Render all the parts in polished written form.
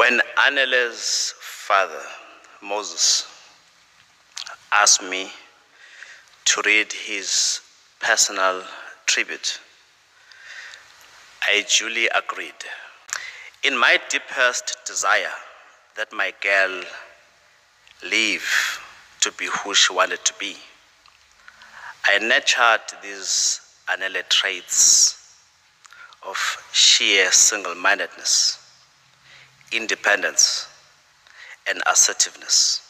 When Anele's father, Moses, asked me to read his personal tribute, I duly agreed. In my deepest desire that my girl live to be who she wanted to be, I nurtured these Anele traits of sheer single-mindedness, independence, and assertiveness.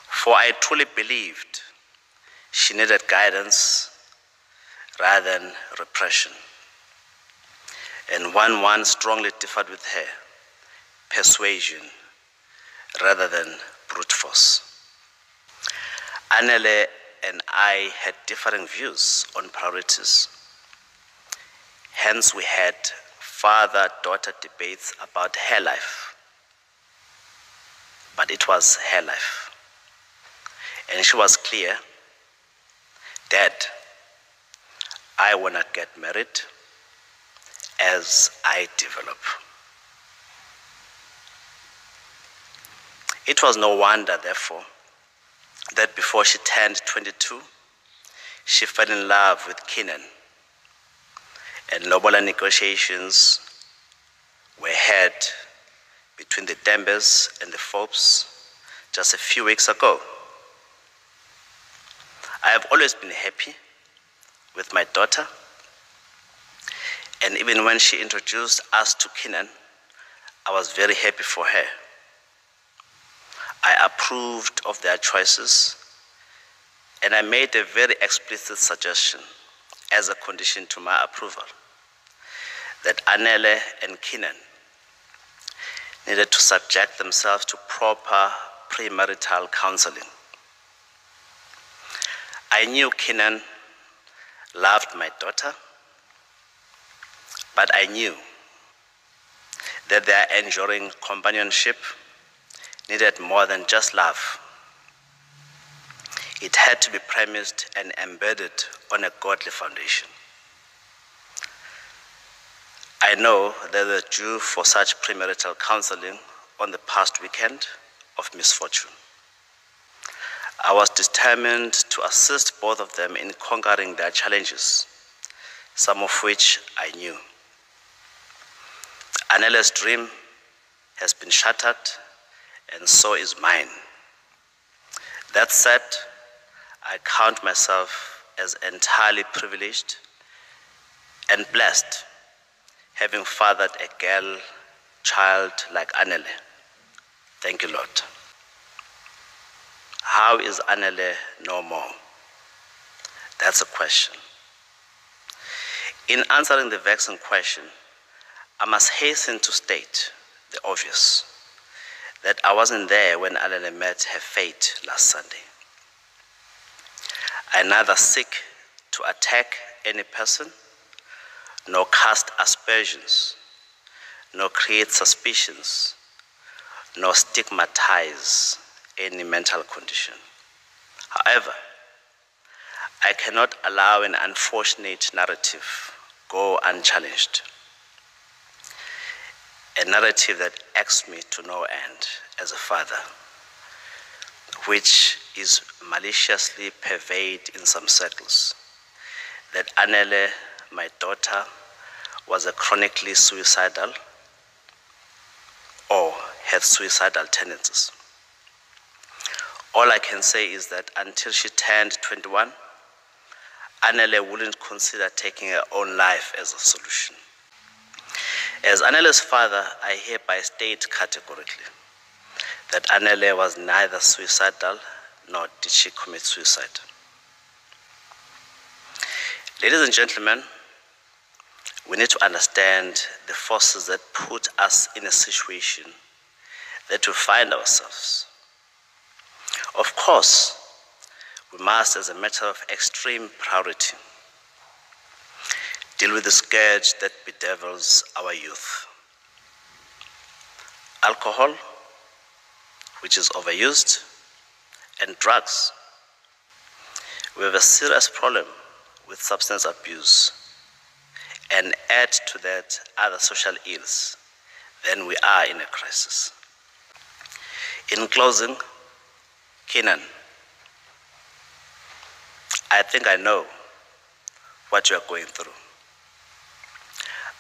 For I truly believed she needed guidance rather than repression. And one strongly differed with her, persuasion rather than brute force. Anele and I had differing views on priorities. Hence we had father-daughter debates about her life. But it was her life. And she was clear, Dad, I will not get married as I develop. It was no wonder, therefore, that before she turned 22, she fell in love with Kenan, and lobola negotiations were held between the Tembes and the Forbes just a few weeks ago. I have always been happy with my daughter, and even when she introduced us to Kenan, I was very happy for her. I approved of their choices, and I made a very explicit suggestion as a condition to my approval that Anele and Kenan needed to subject themselves to proper premarital counseling. I knew Kenan loved my daughter, but I knew that their enduring companionship needed more than just love. It had to be premised and embedded on a godly foundation. I know they were due for such premarital counseling on the past weekend of misfortune. I was determined to assist both of them in conquering their challenges, some of which I knew. Anele's dream has been shattered, and so is mine. That said, I count myself as entirely privileged and blessed, having fathered a girl child like Anele. Thank you, Lord. How is Anele no more? That's a question. In answering the vexing question, I must hasten to state the obvious, that I wasn't there when Anele met her fate last Sunday. I neither seek to attack any person, nor cast aspersions, nor create suspicions, nor stigmatize any mental condition. However, I cannot allow an unfortunate narrative go unchallenged. A narrative that irks me to no end as a father, which is maliciously purveyed in some circles, that Anele, my daughter, was a chronically suicidal or had suicidal tendencies. All I can say is that until she turned 21, Anele wouldn't consider taking her own life as a solution. As Anele's father, I hereby state categorically that Anele was neither suicidal nor did she commit suicide. Ladies and gentlemen, we need to understand the forces that put us in a situation that we find ourselves. Of course, we must, as a matter of extreme priority, deal with the scourge that bedevils our youth. Alcohol, which is overused, and drugs. We have a serious problem with substance abuse, and add to that other social ills, then and we are in a crisis. In closing, Kenan, I think I know what you are going through.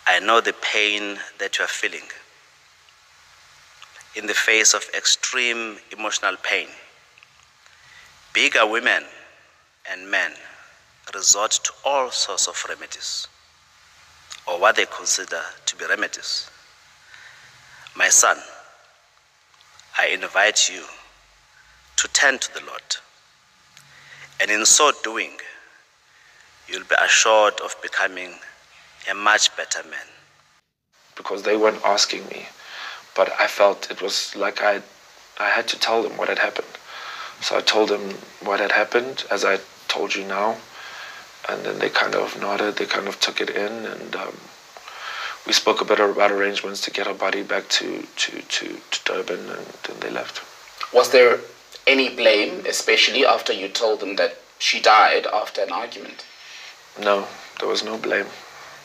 I know the pain that you are feeling. In the face of extreme emotional pain, bigger women and men resort to all sorts of remedies, or what they consider to be remedies. My son, I invite you to turn to the Lord, and in so doing, you'll be assured of becoming a much better man. Because they weren't asking me, but I felt it was like I had to tell them what had happened. So I told them what had happened, as I told you now, and then they kind of nodded, they kind of took it in, and we spoke a bit about arrangements to get her body back to Durban, and then they left. Was there any blame, especially after you told them that she died after an argument? No, there was no blame.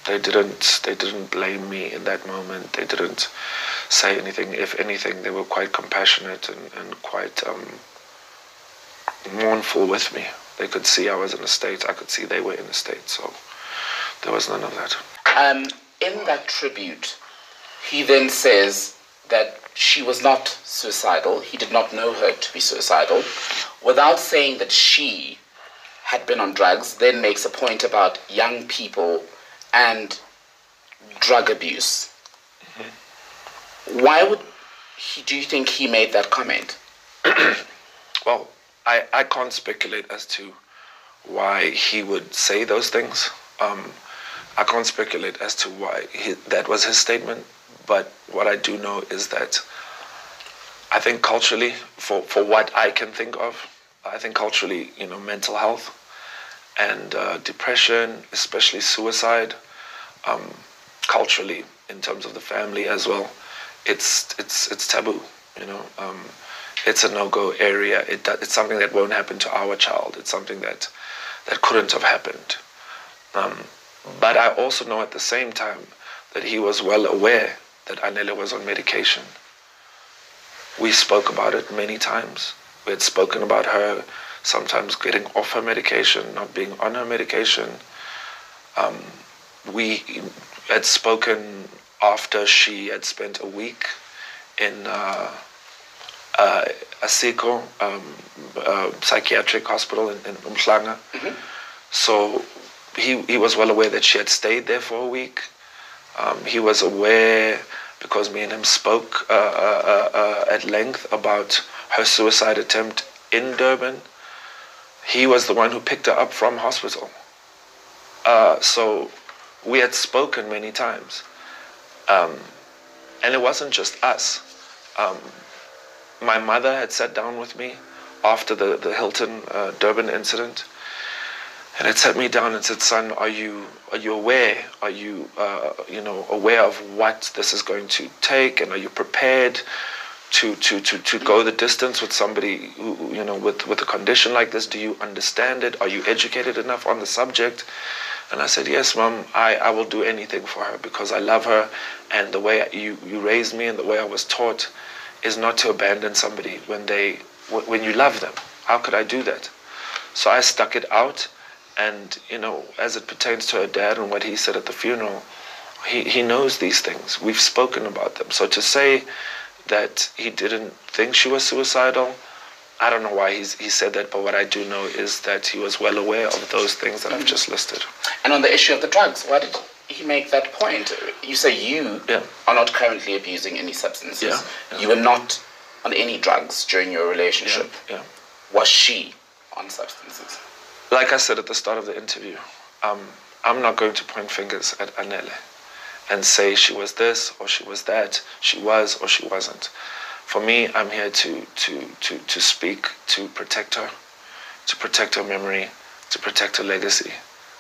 They didn't blame me in that moment. They didn't say anything. If anything, they were quite compassionate and quite mournful with me. They could see I was in a state. I could see they were in a state. So there was none of that. In that tribute, he then says that she was not suicidal. He did not know her to be suicidal. Without saying that she had been on drugs, then makes a point about young people and drug abuse. Why do you think he made that comment? Well, I can't speculate as to why he would say those things. I can't speculate as to why that was his statement. But what I do know is that I think culturally, for what I can think of, I think culturally, mental health and depression, especially suicide, culturally, in terms of the family as well, it's taboo. It's a no-go area. It's something that won't happen to our child. It's something that couldn't have happened. But I also know at the same time that he was well aware that Anele was on medication. We spoke about it many times. We had spoken about her sometimes getting off her medication, not being on her medication. We had spoken after she had spent a week in Asiko, psychiatric hospital in Umhlanga. Mm-hmm. So he was well aware that she had stayed there for a week. He was aware, because me and him spoke at length about her suicide attempt in Durban. He was the one who picked her up from hospital. So we had spoken many times. And it wasn't just us. My mother had sat down with me after the Hilton Durban incident, and had sat me down and said, "Son, are you aware? Are you aware of what this is going to take? And are you prepared to go the distance with somebody who, with a condition like this? Do you understand it? Are you educated enough on the subject?" And I said, "Yes, Mom, I will do anything for her, because I love her, and the way you raised me and the way I was taught is not to abandon somebody when you love them. How could I do that?" So I stuck it out, and as it pertains to her dad and what he said at the funeral, he knows these things. We've spoken about them. So to say that he didn't think she was suicidal, I don't know why he said that, but what I do know is that he was well aware of those things that I've just listed. And on the issue of the drugs, why did he make that point? You say you are not currently abusing any substances. Yeah. You were not on any drugs during your relationship. Yeah. Was she on substances? Like I said at the start of the interview, I'm not going to point fingers at Anele and say she was this or she was that, she was or she wasn't. For me, I'm here to speak, to protect her memory, to protect her legacy.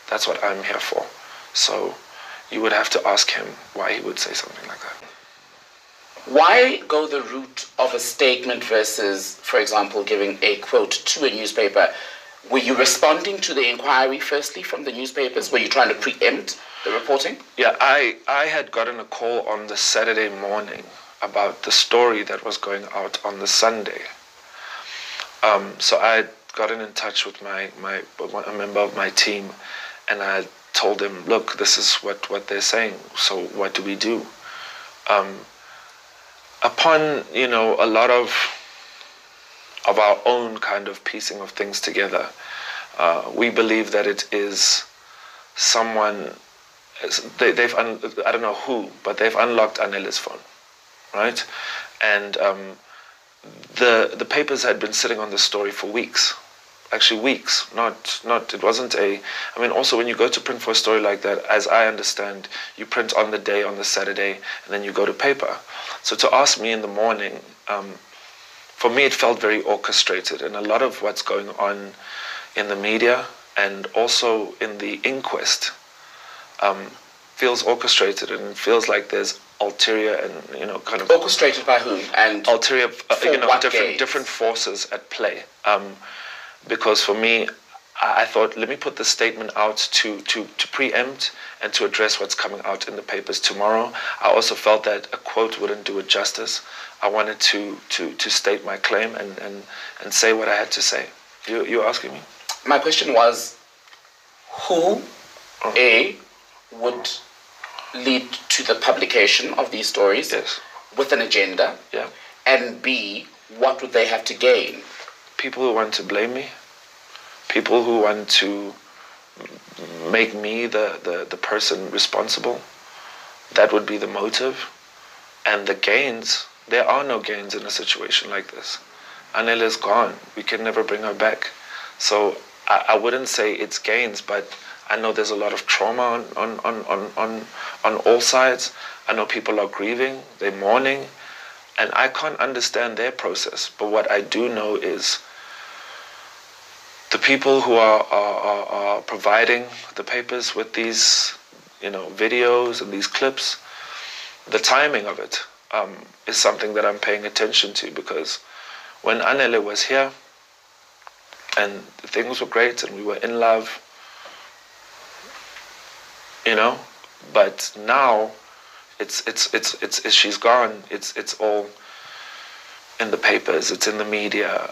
That's what I'm here for. So you would have to ask him why he would say something like that. Why go the route of a statement versus, for example, giving a quote to a newspaper? Were you responding to the inquiry firstly from the newspapers? Were you trying to preempt the reporting? Yeah, I had gotten a call on the Saturday morning about the story that was going out on the Sunday. So I had gotten in touch with a member of my team, and I told him, look, this is what they're saying, so what do we do? Upon, a lot of our own kind of piecing of things together, we believe that it is someone, I don't know who, but they've unlocked Anele's phone, right? And the papers had been sitting on the story for weeks. Actually weeks, it wasn't also when you go to print for a story like that, as I understand, you print on the day, on the Saturday, and then you go to paper. So to ask me in the morning, for me it felt very orchestrated, and a lot of what's going on in the media and also in the inquest feels orchestrated, and it feels like there's ulterior and kind of orchestrated by whom and ulterior what different forces at play. Because for me, I thought, let me put this statement out to preempt and to address what's coming out in the papers tomorrow. I also felt that a quote wouldn't do it justice. I wanted to state my claim and say what I had to say. You're asking me? My question was, who, A, would lead to the publication of these stories with an agenda, and B, what would they have to gain? People who want to blame me, people who want to make me the person responsible. That would be the motive. And the gains, there are no gains in a situation like this. Anele is gone. We can never bring her back. So I wouldn't say it's gains, but I know there's a lot of trauma on all sides. I know people are grieving, they're mourning, and I can't understand their process. But what I do know is the people who are providing the papers with these, videos and these clips, the timing of it is something that I'm paying attention to, because when Anele was here and things were great and we were in love, but now it's she's gone. It's all in the papers. It's in the media.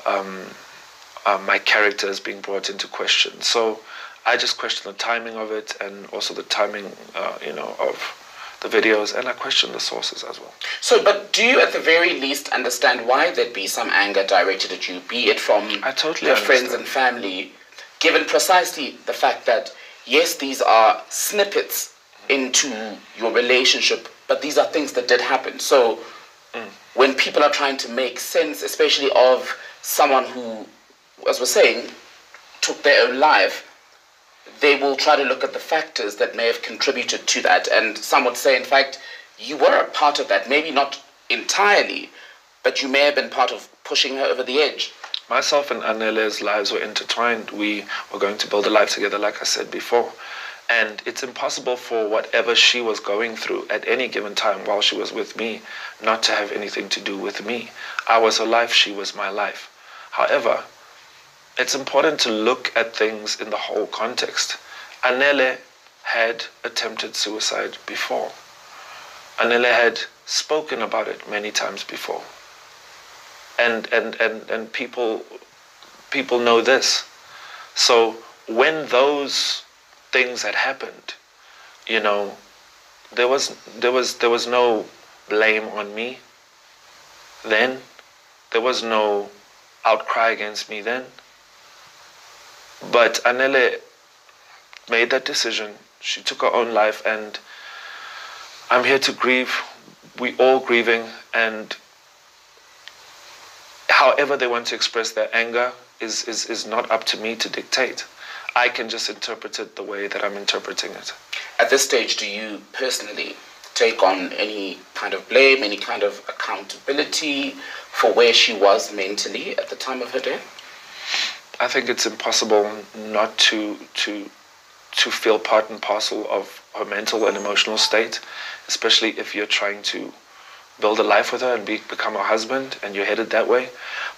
My character is being brought into question. So I just question the timing of it, and also the timing, of the videos, and I question the sources as well. So, but do you at the very least understand why there'd be some anger directed at you, be it from your friends and family, given precisely the fact that, yes, these are snippets into your relationship, but these are things that did happen. So when people are trying to make sense, especially of someone who, as we're saying, took their own life, they will try to look at the factors that may have contributed to that. And some would say, in fact, you were a part of that. Maybe not entirely, but you may have been part of pushing her over the edge. Myself and Anele's lives were intertwined. We were going to build a life together, like I said before. And it's impossible for whatever she was going through at any given time while she was with me not to have anything to do with me. I was her life, she was my life. However, it's important to look at things in the whole context. Anele had attempted suicide before. Anele had spoken about it many times before. And people know this. So when those things had happened, there was no blame on me then. There was no outcry against me then. But Anele made that decision. She took her own life, and I'm here to grieve. We all grieving, and however they want to express their anger is not up to me to dictate. I can just interpret it the way that I'm interpreting it. At this stage, do you personally take on any kind of blame, any kind of accountability for where she was mentally at the time of her death? I think it's impossible not to feel part and parcel of her mental and emotional state, especially if you're trying to build a life with her and become her husband and you're headed that way.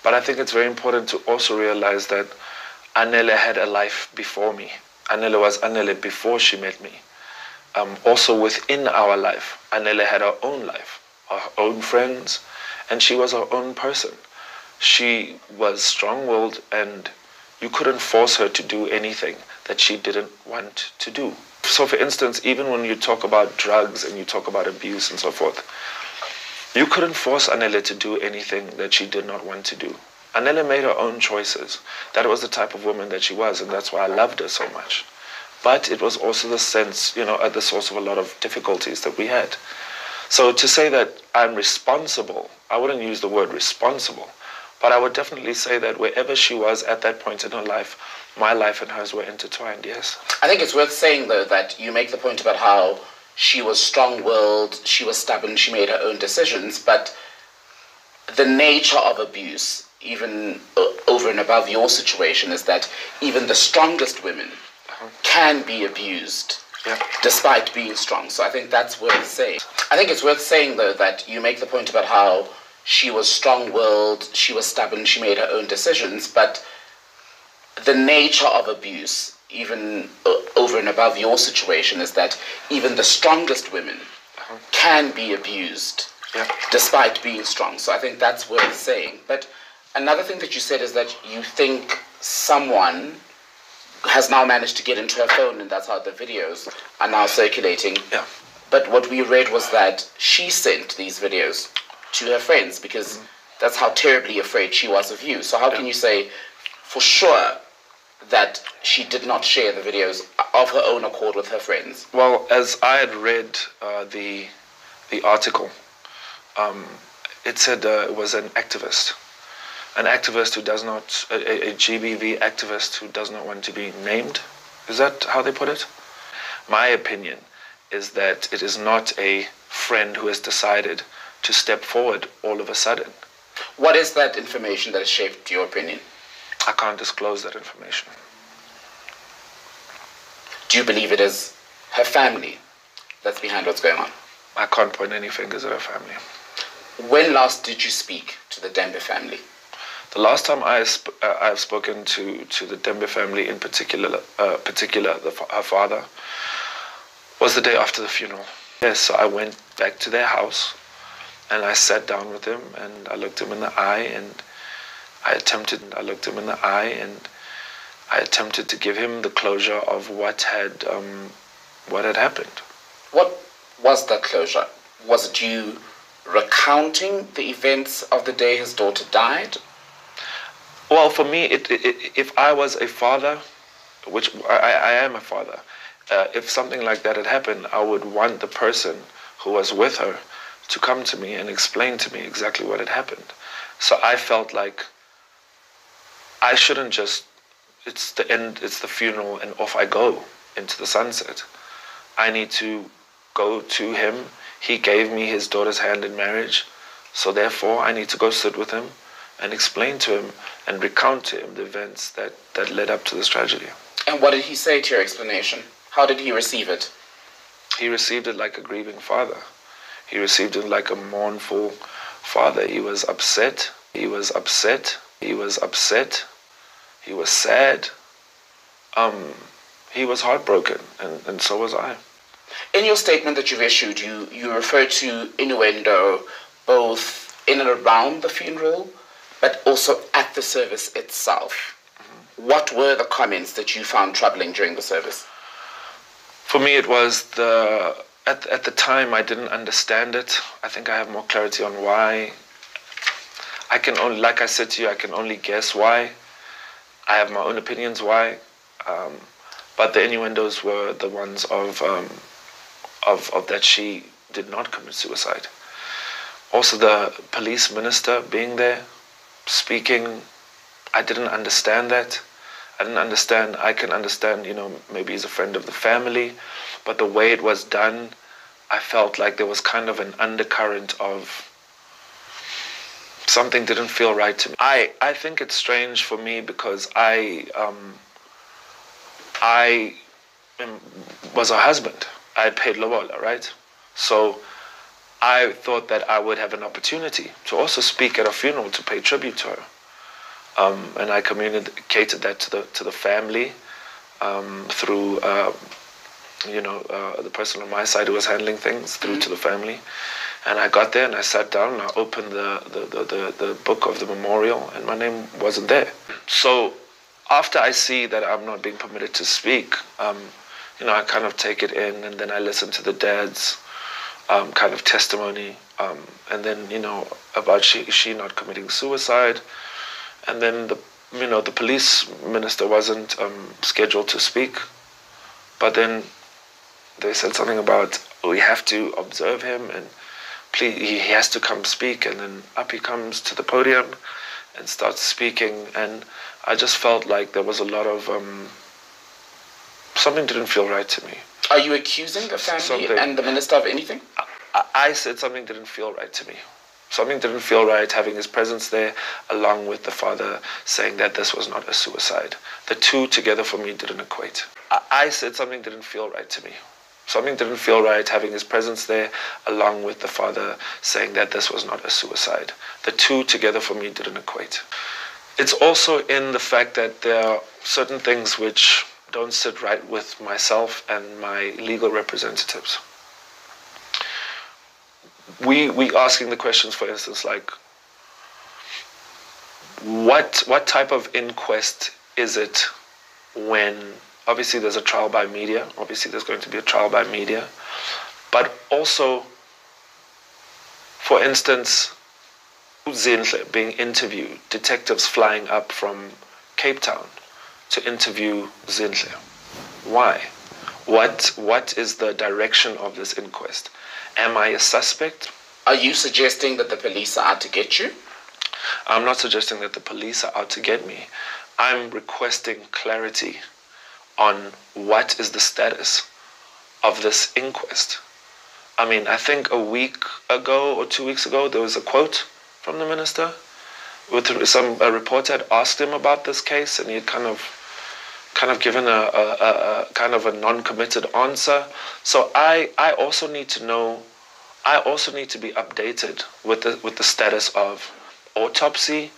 But I think it's very important to also realize that Anele had a life before me. Anele was Anele before she met me. Also within our life, Anele had her own life, her own friends, and she was her own person. She was strong-willed, and you couldn't force her to do anything that she didn't want to do. So for instance, even when you talk about drugs and you talk about abuse and so forth, you couldn't force Anele to do anything that she did not want to do. Anele made her own choices. That was the type of woman that she was, and that's why I loved her so much. But it was also the sense, at the source of a lot of difficulties that we had. So to say that I'm responsible, I wouldn't use the word responsible, but I would definitely say that wherever she was at that point in her life, my life and hers were intertwined, yes. I think it's worth saying, though, that you make the point about how she was strong-willed, she was stubborn, she made her own decisions, but the nature of abuse, even over and above your situation, is that even the strongest women can be abused, despite being strong. So I think that's worth saying. I think it's worth saying, though, that you make the point about how she was strong-willed, she was stubborn, she made her own decisions, but the nature of abuse, even over and above your situation, is that even the strongest women can be abused, despite being strong. So I think that's worth saying. But another thing that you said is that you think someone has now managed to get into her phone, and that's how the videos are now circulating. Yeah. But what we read was that she sent these videos to her friends because that's how terribly afraid she was of you. So how can you say for sure that she did not share the videos of her own accord with her friends? Well, as I had read the article, it said it was an activist. An activist who does not, a GBV activist who does not want to be named. Is that how they put it? My opinion is that it is not a friend who has decided to step forward all of a sudden. What is that information that has shaped your opinion? I can't disclose that information. Do you believe it is her family that's behind what's going on? I can't point any fingers at her family. When last did you speak to the Tembe family? The last time I've spoken to the Tembe family, in particular, her father, was the day after the funeral. Yes, so I went back to their house, and I sat down with him, and I looked him in the eye, and I attempted to give him the closure of what had happened. What was that closure? Was it you recounting the events of the day his daughter died? Well, for me, if I was a father, which I am a father, if something like that had happened, I would want the person who was with her to come to me and explain to me exactly what had happened. So I felt like I shouldn't just, it's the end, it's the funeral, and off I go into the sunset. I need to go to him. He gave me his daughter's hand in marriage, so therefore I need to go sit with him and explain to him and recount to him the events that led up to this tragedy. And what did he say to your explanation? How did he receive it? He received it like a grieving father. He received it like a mournful father. He was upset. He was upset. He was upset. He was sad. He was heartbroken, and so was I. In your statement that you've issued, you refer to innuendo both in and around the funeral, but also at the service itself. What were the comments that you found troubling during the service? For me, it was at the time I didn't understand it. I think I have more clarity on why. I can only, like I said to you, I can only guess why. I have my own opinions why. But the innuendos were the ones of that she did not commit suicide. Also, the police minister being there, speaking, I didn't understand that. I didn't understand. I can understand, maybe he's a friend of the family, but the way it was done, I felt like there was kind of an undercurrent of something didn't feel right to me. I think it's strange for me because I was her husband. I had paid lobola, right? So I thought that I would have an opportunity to also speak at a funeral to pay tribute to her. And I communicated that to the family through the person on my side who was handling things through to the family. And I got there and I sat down and I opened the book of the memorial and my name wasn't there. So after I see that I'm not being permitted to speak, I kind of take it in, and then I listen to the dad's kind of testimony, and then about she not committing suicide, and then the police minister wasn't scheduled to speak, but then they said something about we have to observe him and please he has to come speak, and then up he comes to the podium and starts speaking, and I just felt like there was a lot of something didn't feel right to me. Are you accusing the family and the minister of anything? I said something didn't feel right to me. Something didn't feel right having his presence there, along with the father saying that this was not a suicide. The two together for me didn't equate. I said something didn't feel right to me. Something didn't feel right having his presence there, along with the father saying that this was not a suicide. The two together for me didn't equate. It's also in the fact that there are certain things which don't sit right with myself and my legal representatives. We asking the questions, for instance, like what type of inquest is it when obviously there's a trial by media, obviously there's going to be a trial by media, but also, for instance, Zinhle being interviewed, detectives flying up from Cape Town to interview Zinhle. Why? What is the direction of this inquest? Am I a suspect? Are you suggesting that the police are out to get you? I'm not suggesting that the police are out to get me. I'm requesting clarity on what is the status of this inquest. I mean, I think a week ago or 2 weeks ago, there was a quote from the minister with a reporter had asked him about this case, and he had kind of given a kind of a non-committed answer. So I also need to know. I also need to be updated with the status of autopsy,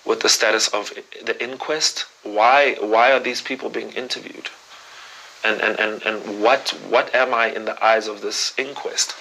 with the status of the inquest. Why are these people being interviewed? And what am I in the eyes of this inquest?